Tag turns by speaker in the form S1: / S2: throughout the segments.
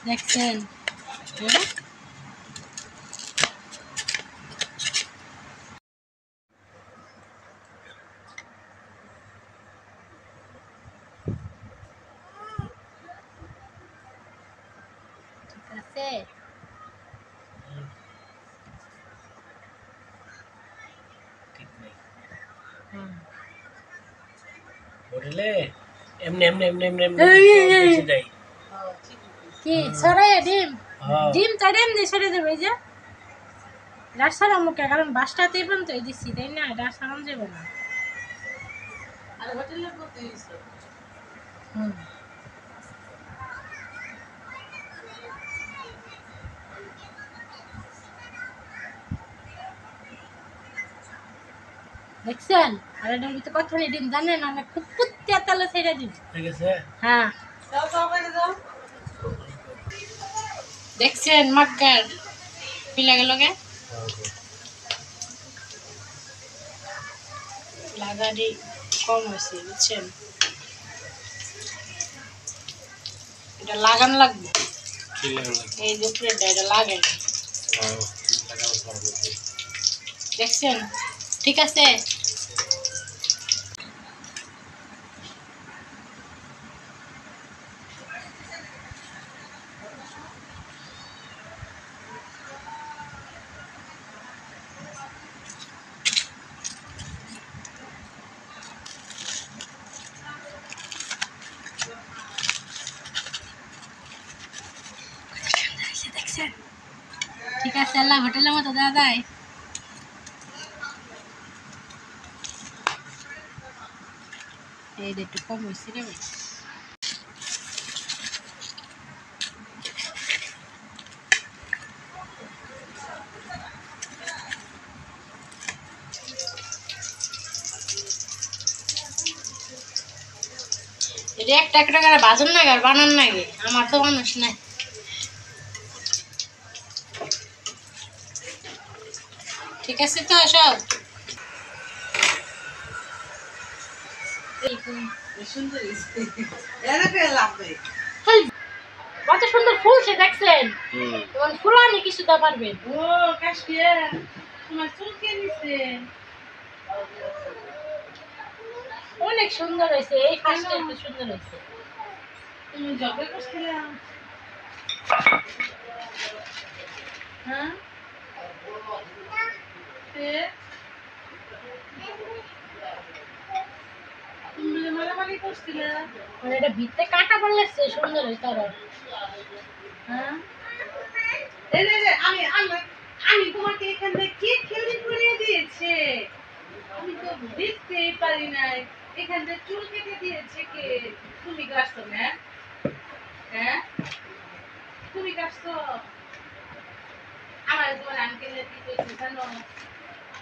S1: দেখছেন? হ্যাঁ? ঠিক আছে? হুম। কি ছড়াইয়া ডিম? ডিম তো ডিম দিয়ে ছড়ে দেবে এই যে। ডার ছড়াম মুখে কারণ বাসটাতেই পর্যন্ত দিচ্ছি তাই না? ডার ছড়াম যাবে না। হুম। দেখছেন? আর এটার ভিতরে কতখানি ডিম জানেন? অনেক ফুটফুট তেতালে ছেড়ে ডিম। ঠিক আছে? হ্যাঁ। দেখছেন মাক্কার পিলা গেল গে? লাগারি কম হয়েছে বুঝছেন? এটা লাগান লাগবে। এই যে উপরেটা এটা লাগে। দেখছেন? ঠিক আছে? দেখছেন? ঠিক আছে আল্লাহ হোটেলের মতো দেওয়া যায়। এই একটু কম হয়েছে রে ভাই। এটা একটা একটা করে বাজন না আর বানান নাগে আমার তো মানুষ নাই। ঠিক আছে তো সব? কত সুন্দর ফুলছে দেখছেন? তোমার ফুলানি কিছু দা পারবেন। ও কাশিয়া তোমার চুলকে নিছে অনেক সুন্দর হয়েছে। এই ফার্স্টে এত সুন্দর হয়েছে। তুমি জবে করছিলা? হ্যাঁ তুমি মারামারি করছিলা? মানে এটা ভিতরে কাটা পড়লে সুন্দর হয়েছে আরো। হ্যাঁ আমি আমি আমি তোমাকে এখান থেকে কে খেলতে করিয়ে দিয়েছে? আমি তো বুঝতেই পারি নাই। এখান থেকে চুল কেটে দিয়েছে কে? তুমি কাটছো না? হ্যাঁ তুমি কাটছো? আমার তোমার আঙ্কেল কি কইছে জানো?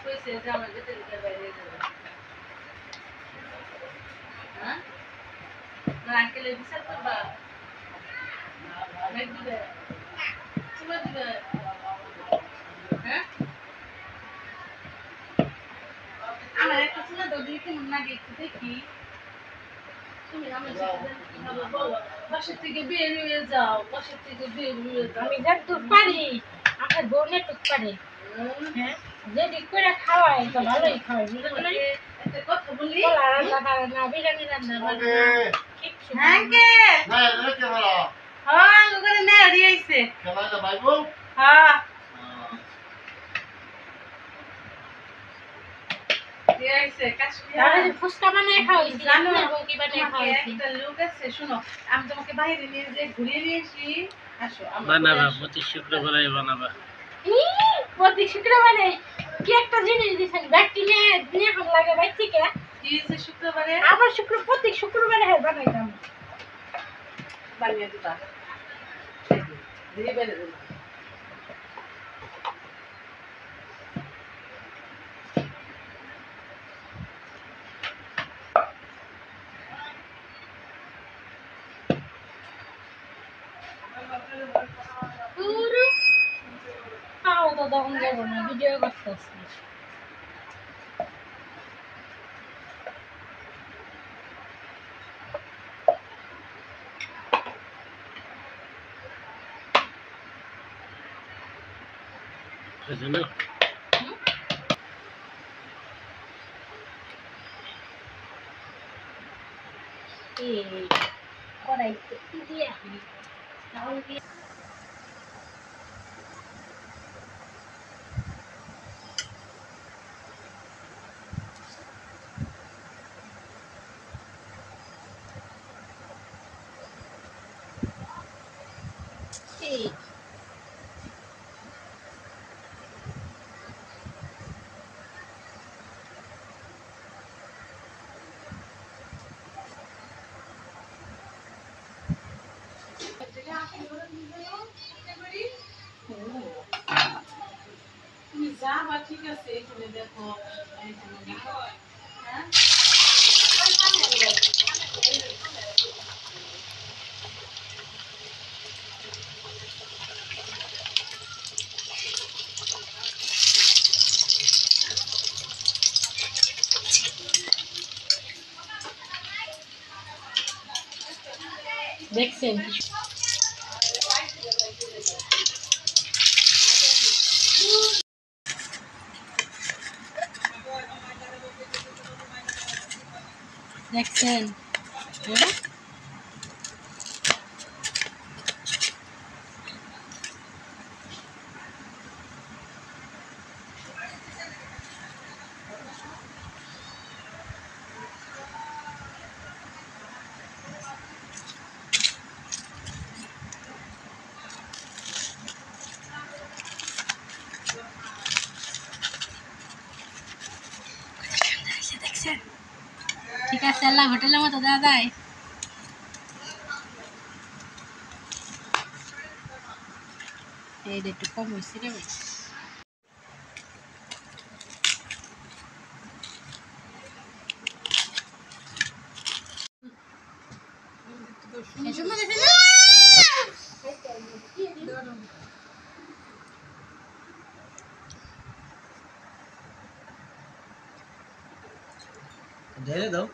S1: কইছে যে আমার যেতে দিতে বাইরে যাবে। হ্যাঁ তোমার আঙ্কেলের বিচার করবা? মেঘ দিবে? চুমা দিবে? হ্যাঁ আমার একটা চুমা দাও দেখি কেমন লাগে একটু দেখি। তুমি আমার সাথে বলো বাসা থেকে বের হয়ে যাও, বাসা থেকে বের হয়ে যাও। আমি যতটুক পারি আমার বোন এটুক পারে। হ্যাঁ যদি করে খাওয়াই তো ভালোই খাওয়াই বুঝলেন না? একটা কথা বলি রান্না বান্না বিরিয়ানি রান্না বান্না কিচ্ছু হ্যাঁ কে না এরা কে বলো হ্যাঁ ওখানে না দিয়ে আইছে কেমন না ভাইবো হ্যাঁ দিয়ে আইছে কাশিয়া আমি ফুচকা বানায় খাওয়াইছি জানো কি বানায় খাওয়াইছি একটা লোক আছে শুনো আমি তোমাকে বাইরে নিয়ে যে ঘুরিয়ে নিয়ে আসি আসো বানাবা প্রতি শুক্রবারে বানাবা প্রতি শুক্রবারে কি একটা জিনিস দিছেন ব্যাগটি নিয়ে নিয়ে ভালো লাগে বাইক থেকে কি যে শুক্রবারে আবার প্রতি শুক্রবারে হয় বানাইতাম বানিয়ে দিবা দিয়ে বেরে দিবা পুরো খাও তো তখন যাবো না ভিডিও করতেছি
S2: আছে না
S1: এই কড়াইতে দিয়ে তাহলে এই তুমি যাবা ঠিক আছে এখানে দেখো এখানে দেখো হ্যাঁ দেখছেন দেখছেন হ্যাঁ দেখছেন ঠিক আছে আল্লাহ হোটেলের মতো দেওয়া যায় এই একটু কম হয়েছে রে ভাই
S2: ঢেলে দাও